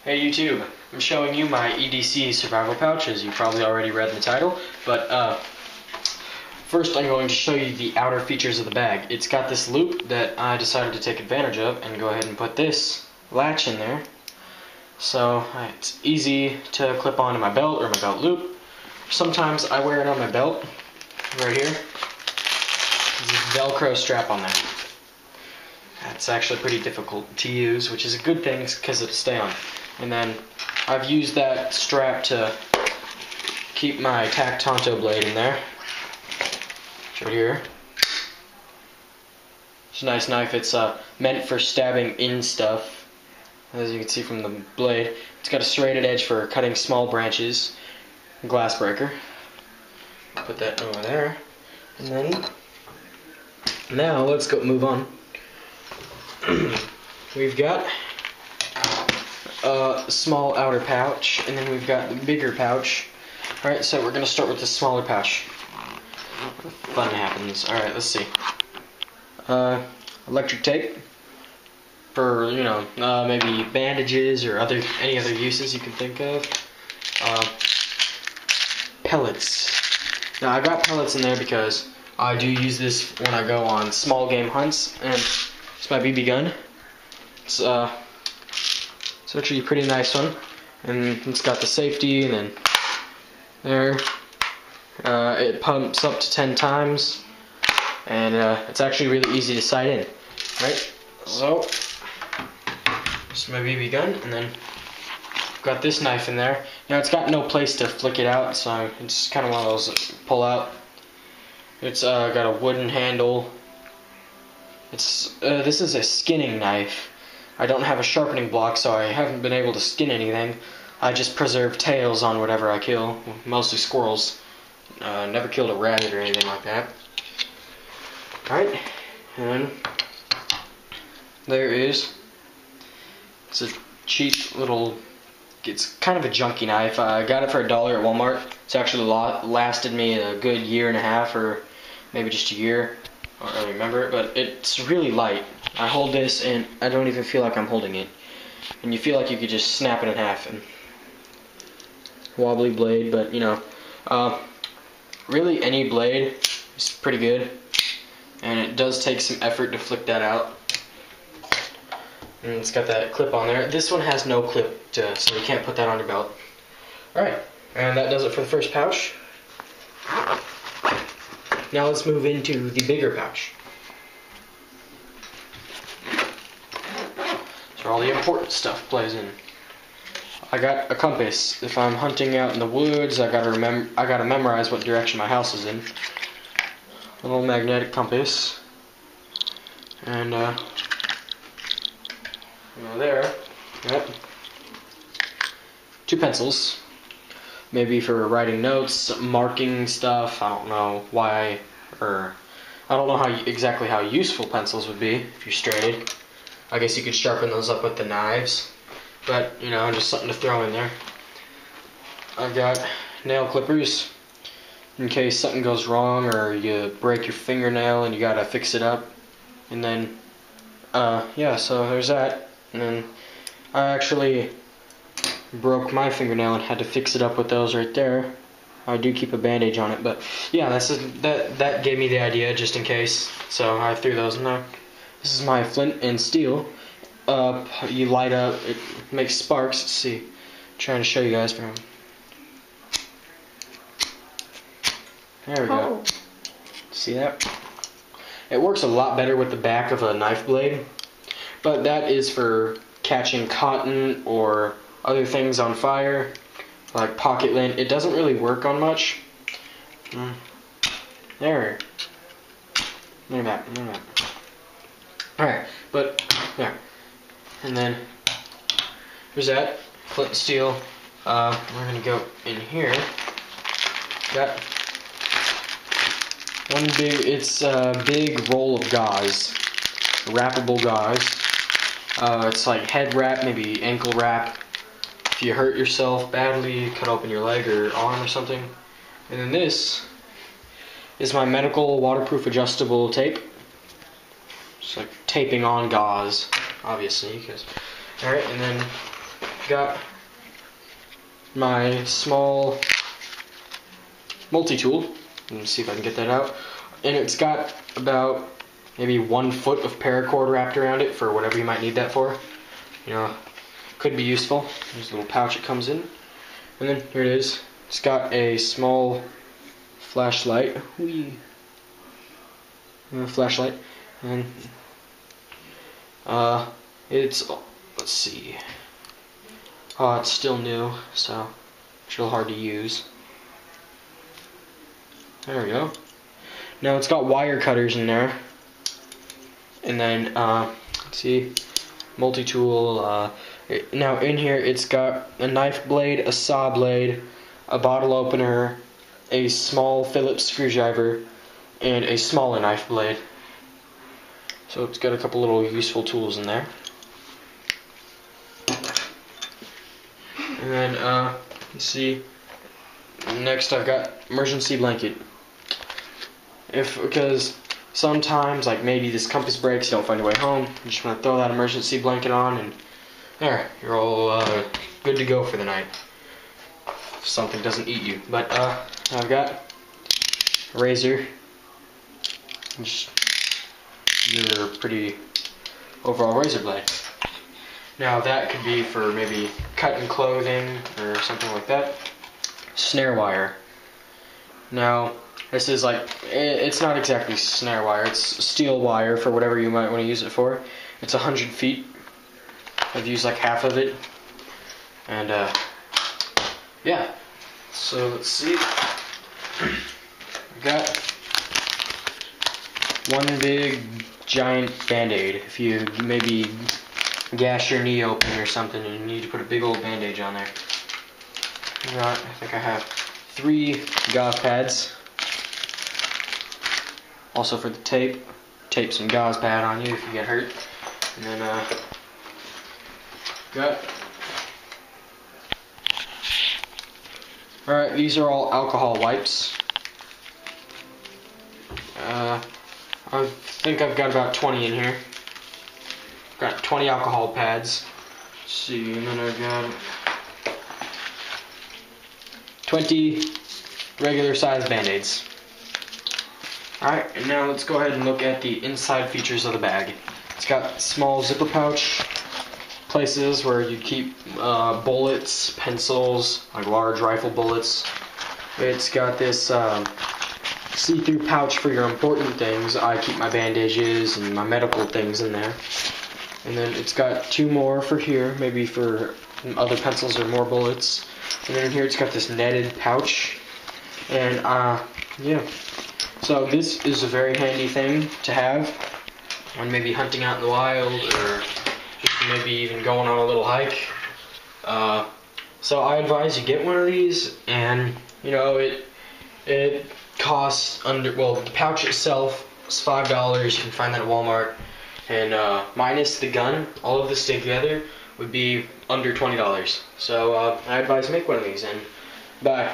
Hey YouTube, I'm showing you my EDC Survival Pouch, as you probably already read in the title, but first I'm going to show you the outer features of the bag. It's got this loop that I decided to take advantage of and go ahead and put this latch in there. So it's easy to clip onto my belt or my belt loop. Sometimes I wear it on my belt, right here. There's a Velcro strap on there. It's actually pretty difficult to use, which is a good thing because it'll stay on. And then I've used that strap to keep my Tactonto blade in there. It's right here. It's a nice knife. It's meant for stabbing in stuff, as you can see from the blade. It's got a serrated edge for cutting small branches. Glass breaker. Put that over there. And then now let's go move on. We've got a small outer pouch, and then we've got the bigger pouch. Alright, so we're going to start with the smaller pouch. Fun happens. Alright, let's see. Electric tape for, maybe bandages or any other uses you can think of. Pellets. Now, I got pellets in there because I do use this when I go on small game hunts, and it's my BB gun. It's actually a pretty nice one, and it's got the safety, and then there, it pumps up to 10 times, and it's actually really easy to sight in, right? So, this is my BB gun, and then I've got this knife in there. Now it's got no place to flick it out, so it's kind of one of those pull out. It's got a wooden handle. This is a skinning knife. I don't have a sharpening block, so I haven't been able to skin anything. I just preserve tails on whatever I kill, mostly squirrels. Never killed a rabbit or anything like that. Alright, and there is. It's a cheap little, it's kind of a junky knife. I got it for $1 at Walmart. It's actually lasted me a good year and a half, or maybe just a year. I don't really remember it, but it's really light. I hold this and I don't even feel like I'm holding it. And you feel like you could just snap it in half. And wobbly blade, but really any blade is pretty good. And it does take some effort to flick that out. And it's got that clip on there. This one has no clip, so you can't put that on your belt. Alright, and that does it for the first pouch. Now let's move into the bigger pouch. So all the important stuff plays in. I got a compass. If I'm hunting out in the woods, I gotta memorize what direction my house is in. A little magnetic compass. And there. Yep. 2 pencils. Maybe for writing notes, marking stuff. I don't know why, or I don't know exactly how useful pencils would be if you're stranded. I guess you could sharpen those up with the knives, but just something to throw in there. I've got nail clippers in case something goes wrong or you break your fingernail and you gotta fix it up. And then, yeah, so there's that. And then I actually broke my fingernail and had to fix it up with those right there. I do keep a bandage on it, but yeah, that gave me the idea just in case, so I threw those in there. This is my flint and steel. You light up, it makes sparks. Let's see, I'm trying to show you guys. There we go. See that? It works a lot better with the back of a knife blade, but that is for catching cotton or other things on fire, like pocket lint. It doesn't really work on much. There. Look at that. Alright, but there. And then there's that. Flint and steel. We're gonna go in here. Got one it's a big roll of gauze. Wrappable gauze. It's like head wrap, maybe ankle wrap. If you hurt yourself badly, cut open your leg or arm or something. And then this is my medical waterproof adjustable tape. It's like taping on gauze, obviously. Alright, and then got my small multi-tool. Let me see if I can get that out. And it's got about maybe 1 foot of paracord wrapped around it for whatever you might need that for. You know, could be useful. There's a little pouch it comes in. And then here it is. It's got a small flashlight. Flashlight. And it's, let's see. Oh, it's still new, so it's real hard to use. There we go. Now it's got wire cutters in there. And then, let's see, multi-tool. Now in here it's got a knife blade, a saw blade, a bottle opener, a small Phillips screwdriver, and a smaller knife blade. So it's got a couple little useful tools in there. And then, let's see, next I've got emergency blanket. Because sometimes, like maybe this compass breaks, you don't find your way home, you just want to throw that emergency blanket on and there, you're all good to go for the night. If something doesn't eat you. But I've got a razor, just your pretty overall razor blade. Now that could be for maybe cutting clothing or something like that. Snare wire. Now this is like, it's not exactly snare wire, it's steel wire for whatever you might want to use it for. It's 100 feet. I've used like half of it. And yeah. So let's see. I've got one big giant band-aid. If you maybe gash your knee open or something and you need to put a big old bandage on there. I think I have 3 gauze pads. Also for the tape, tape some gauze pad on you if you get hurt. And then got. Alright, these are all alcohol wipes. I think I've got about 20 in here. Got 20 alcohol pads. Let's see, and then I've got 20 regular size band-aids. Alright, and now let's go ahead and look at the inside features of the bag. It's got small zipper pouch, places where you keep bullets, pencils, like large rifle bullets. It's got this see-through pouch for your important things. I keep my bandages and my medical things in there. And then it's got 2 more for here, maybe for other pencils or more bullets. And then in here it's got this netted pouch. And yeah. So this is a very handy thing to have when maybe hunting out in the wild or just maybe even going on a little hike. So I advise you get one of these, and you know it costs the pouch itself is $5. You can find that at Walmart, and minus the gun, all of this together would be under $20. So I advise make one of these, and bye.